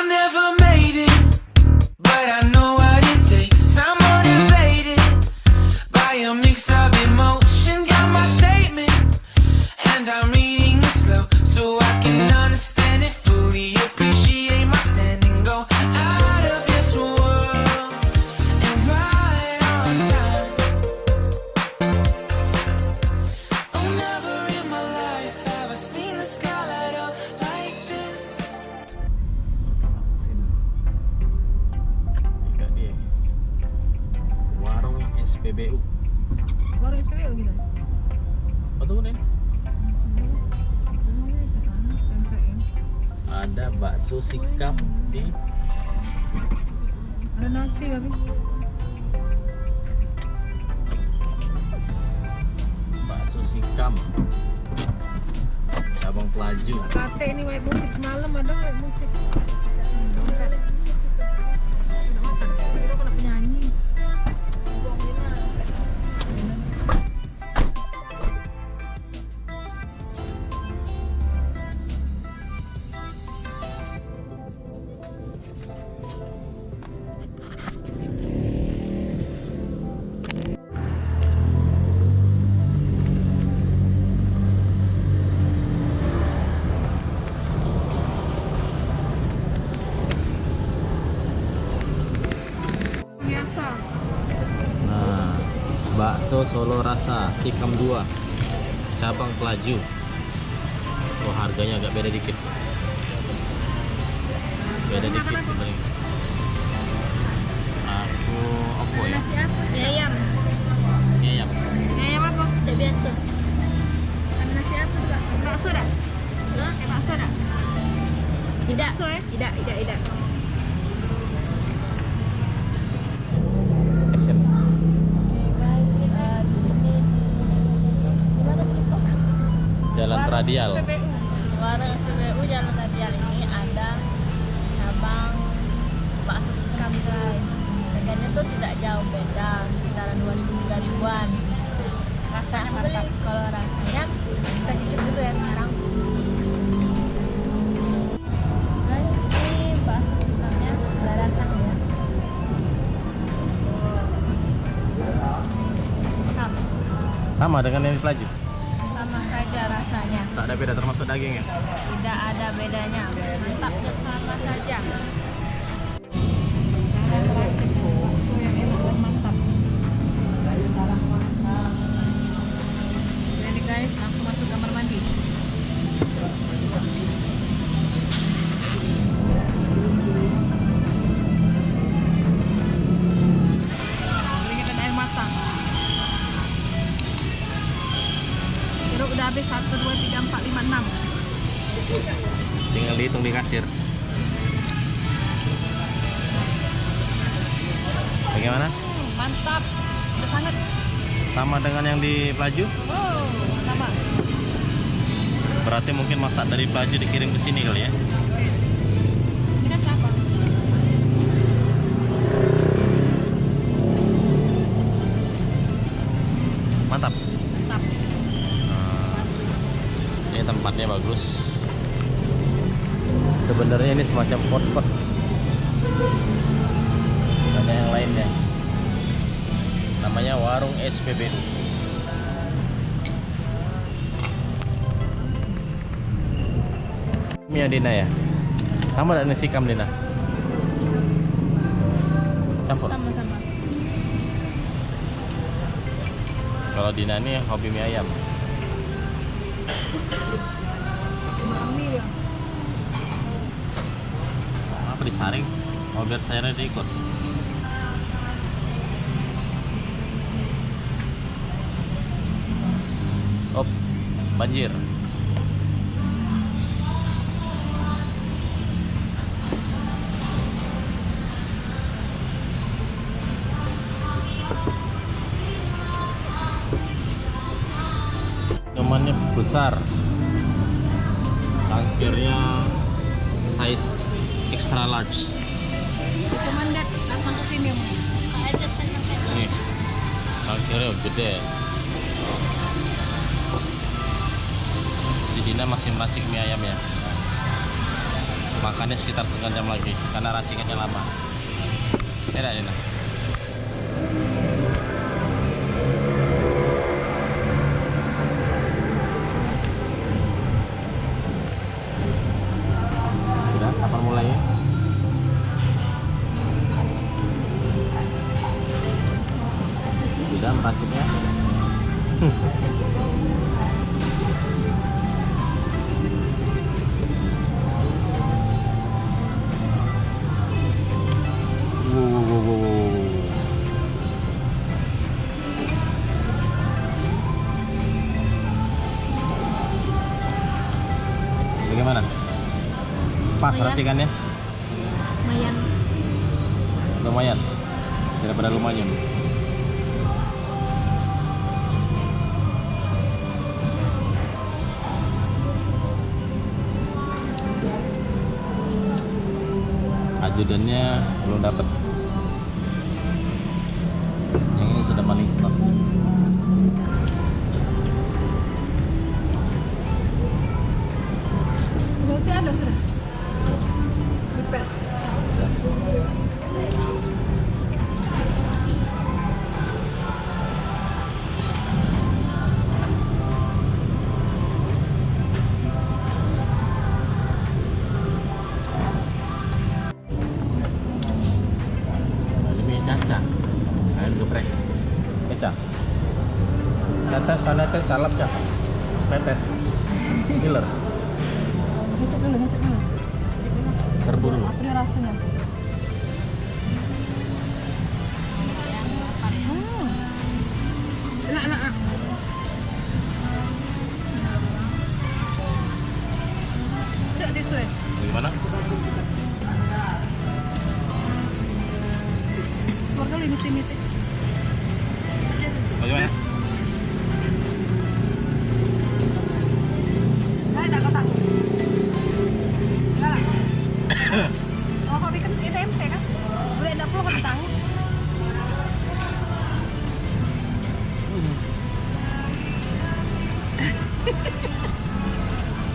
I never made it, but I know what it takes. I'm motivated by a mix of emotion. Got my statement, and I'm reading it slow so I can understand it fully. Appreciate my standing, go out of this world and right on time. Oh, never in my life have I seen the sky light up like this. Ikat dia. Warung SPBU. Warung SPBU gitu. Betul nih. Ada bakso sikam di Ada nasi tapi. bakso sikam cabang Pelaju. Sate ini white musik semalam ada white musik. Kira kena penyanyi. Biasa. Nah, bakso Solo rasa sikam 2 cabang Pelaju. Oh, harganya agak beda dikit. Beda dikit sebenarnya. Aku apa ya? Nasi apa? Mie ayam. Mie ayam. Mie ayam apa? Udah biasa. Ada nasi apa juga? Bakso dah? Hah? Bakso dah? Tidak. Bakso ya? Tidak. Action. Guys, di sini gimana nih Pak? Jalan Radial. Warung SPBU Jalan Radial ini ada cabang bakso sikam guys. Harganya tuh tidak jauh beda, sekitaran 2.000-3.000-an. Rasanya mantap. Kalau rasanya kita cicip dulu ya sekarang. Guys, ini bakso sikamnya udah datang ya. Mantap. Sama dengan yang di Pelaju. Sama saja rasanya. Tak ada beda termasuk dagingnya. Tidak ada bedanya. Mantap sama saja. Bakso yang enak dan mantap. Jadi guys, langsung masuk kamar mandi. Dingin air matang. Jeruk udah habis 1, 2, 3, 4, 5, 6. Tinggal dihitung di kasir. Bagaimana? Mantap. Udah sangat. Sama dengan yang di Pelaju? Oh, sama. Berarti mungkin masak dari Pelaju dikirim ke sini kali ya? Ini kan siapa? Mantap. Mantap. Ini tempatnya bagus. Sebenarnya ini semacam pot-pot. Ada yang lainnya. Namanya Warung SPBU. Mia Dina ya? Sama dengan sikam Dina? Campur? Sama-sama. Kalau Dina ini hobi mie ayam. Mami dia. Apa disaring? Oh, biar sayurnya diikut. Oh, banjir. Minumannya besar. Cangkirnya size extra large. Recommended datang ke sini. Ini cangkirnya gede. Si Dina masih meracik mie ayam ya. Makannya sekitar setengah jam lagi karena racingannya lama. Enak enak. Sudah, kapan mulainya? Sudah meraciknya. Bagaimana? Pas Lumayan. racikannya? Lumayan. Lumayan. Daripada lumayan. Ajudannya belum dapat. Yang ini sudah paling top. Berarti ada sudah. Dipet. Nah, ini caca. Ayam geprek. Kecap. Tetes, tetes, salap, cak. Tetes. Killer. Ngecek dulu, ngecek dulu. Serbu dulu. Apa nih rasanya? Enak, enak, enak. Cek tisu ya? Bagaimana? Keluar dulu ini sini. Bagaimana? Nah, ada kotak. Oh, kau bikin tempe kan? Udah ada puluh kentang.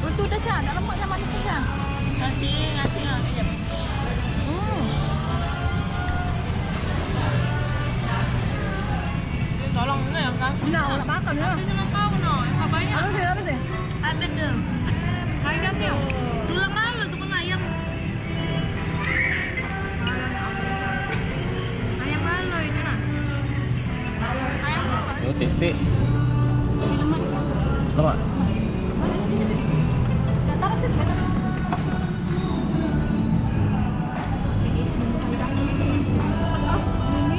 Oh, sudah Cak, ada lemak sama manis saja. Ngasih aja. Tolong ini ya kan? Nah, udah makan ya. Tapi senang kau no, apa ya? Apa sih? Ada deh. Ayam ya. Dulu malu tuh kan ayam. Ayam malu ini nah. Ayam apa? Yo, titik. Lemak. Taruh juga. Ini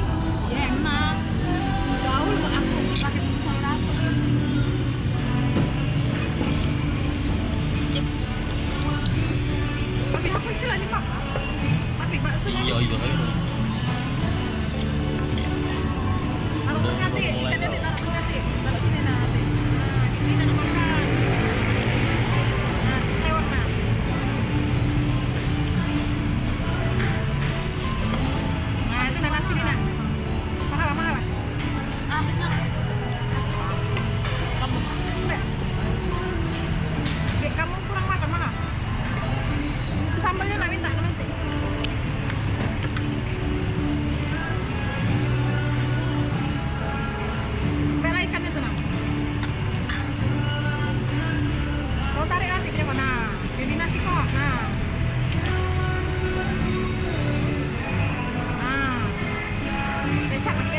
ya enak. Gaul aku pakai sayur asam. Tapi apa sih lagi Pak? Tapi baksonya. Iya, iya, iya. Taruh nanti ikannya ditaruh nanti. Taruh sini nanti. Nah, ini kita makan. Nah, sewot nah. Nah, itu nah nasi ini nah. Mahal. Ah, benar. Kamu. Dek, kamu kurang makan mana? Itu sambalnya nak minta nanti. Merah ikannya tuh nah. Kau tarik nanti punya mana? Jadi nasi kok. Nah. Nah. Kecap nah.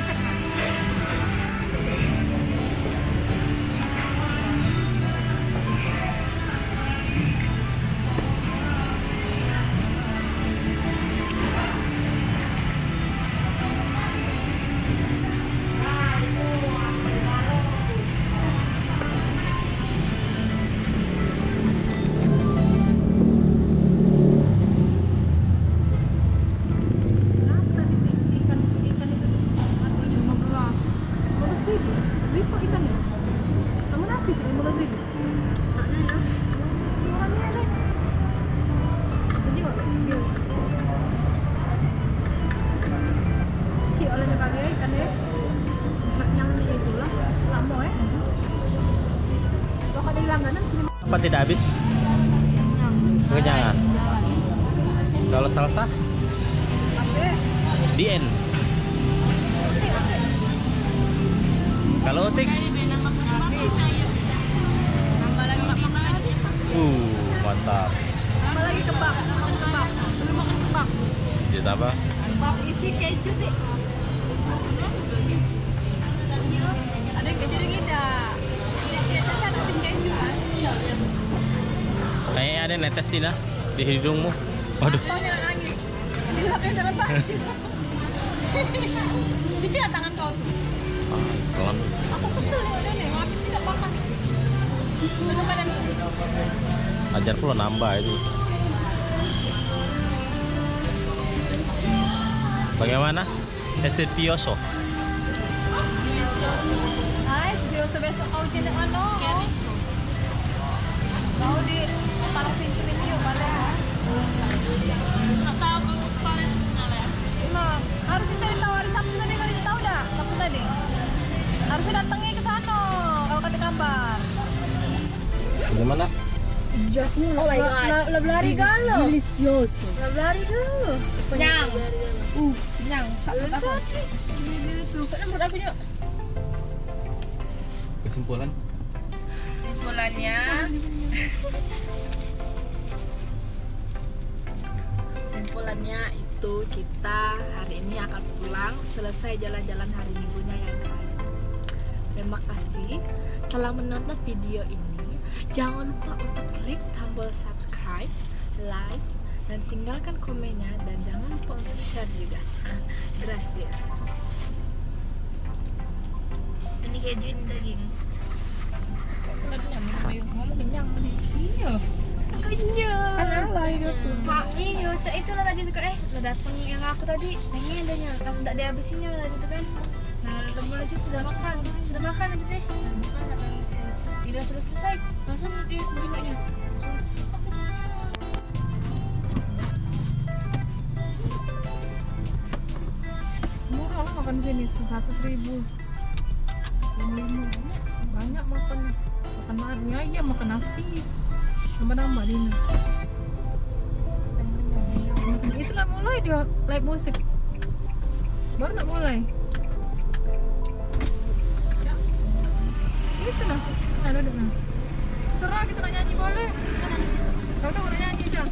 Kenapa tadi ikan itu? Harganya 15.000. Lebih kok ikannya? Kamu nasi cuma 15.000. Taknya ya. Orangnya deh. Jadi kok dia. Cik olehnya pakai ikan deh. Yang itulah lamo ya. Kalau ada langganan sini. Apa tidak habis? Kekenyangan. Kalau salsa? DN. Kalau Otix? Mantap. Tambah lagi kebab, makan kebab. Dulu makan kebab. Jadi apa? Kebab isi keju sih. Ada yang keju lagi dah. Kan habis keju kan. Kayaknya ada netes sih nah di hidungmu. Waduh. Kau jangan nangis. Dilapin dalam baju. Cuci lah tangan kau tuh. Pelan. Aku kesel ya udah nih, habis tidak makan. Kenapa dan Ajar pula nambah itu. Bagaimana? Estetioso. Hai, besok kau jadi ano? Kau di parang pintu yuk balik. Nah, harusnya tadi tawarin Sabtu tadi kali tahu dah. Sabtu tadi. Harusnya datangnya ke sana kalau kata kabar. Bagaimana? Oh my god. Lari galo. Delicioso. Lari galo. Kenyang. Kenyang. Sakit apa? Sakit menurut aku yuk. Kesimpulan? Kesimpulannya itu kita hari ini akan pulang selesai jalan-jalan hari minggunya ya guys. Terima kasih telah menonton video ini. Jangan lupa untuk klik tombol subscribe, like, dan tinggalkan komennya, dan jangan lupa untuk share juga. Gracias. Ini kejuin daging. Ngomong kenyang nih. Iya. Kenyang. Kenapa itu tuh? Iya, cak itu lah tadi suka lo datang yang aku tadi pengen adanya langsung tak dihabisinnya tadi itu kan. Nah, kembali sih sudah makan aja teh. Makan apa yang sih? Tidak selesai langsung di videonya. Murah lah makan sini 100.000. Banyak makan makanannya ya makan nasi. Nambah Dina. Itulah mulai dia live musik. Baru nak mulai. Itu nah. Ada nah. Serah kita nak nyanyi boleh. Kau nak nyanyi aja.